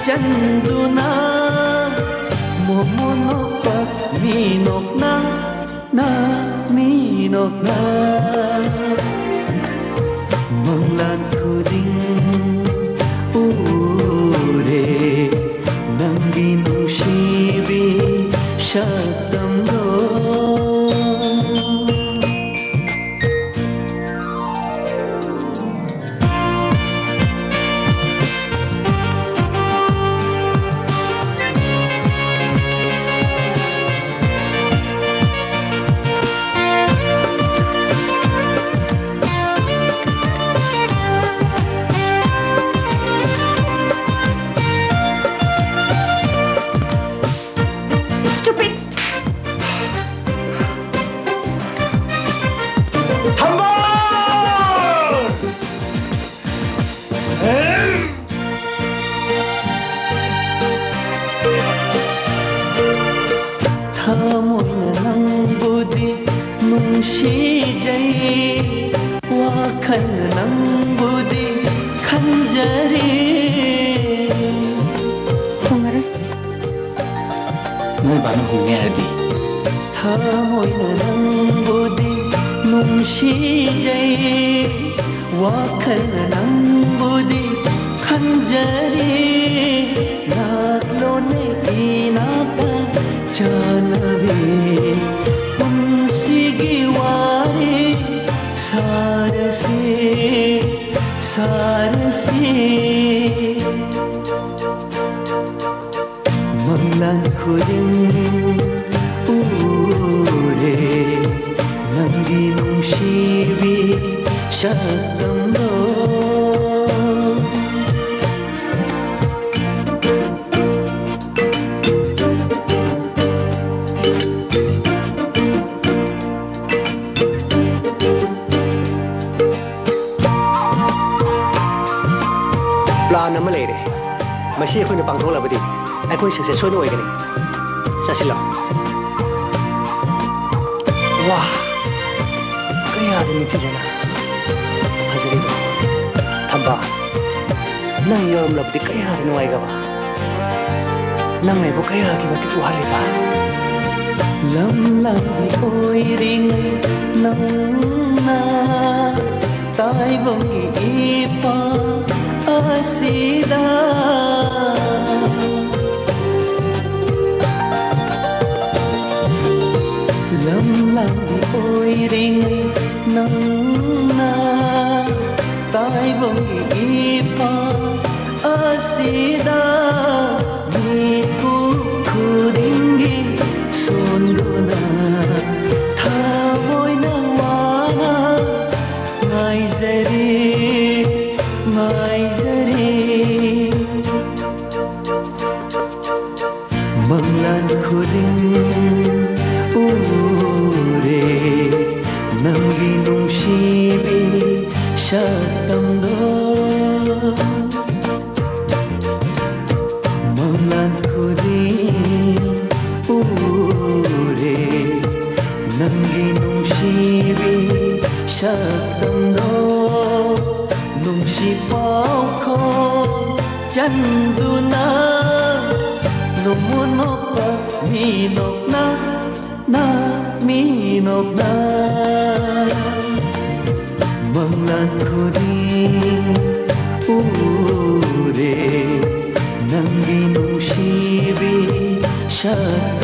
ꯆꯟꯗꯨꯅ 모모노빠 미녹나 나 미녹나 멍란 푸딩 우레 남긴 우시비 샷담도 타모이는 낭부디 뭉시자이 와칼 낭부디 간자리 홍아를 널 많은 공개하디 타모이는 낭부디 뭉시자이 와칼 낭부디 간자리 나로네 이나가 जानवे उनसीगी वारी सारसे सारसे मंगलान खुदिं उरे नंगी नुंशीबी शब्दंदो plan nama leh deh, masih aku ni pangthol lah budi, aku ni sukses sono ikan ni, sasilo. Wah, kaya ada ni tu jana, hajari tu, thamba, nang yom lah budi kaya ada nuai gawa, nang ni bu kaya kita tu hari pa. Lam lam ni oi ring nang na, tai bongi ipa. Asida lam lam di oi ring nang na tai bongi ipa asida mi ku kudingi sonduna tha moi na wana ngai zari Manglan khuding ure namgi nungsibi shatamdo Manglan khuding ure namgi nungsibi shatamdo nungsi pao kho chanduna Nomonopa minokna na minokna Manglan khuding ure namgi nungsibi shat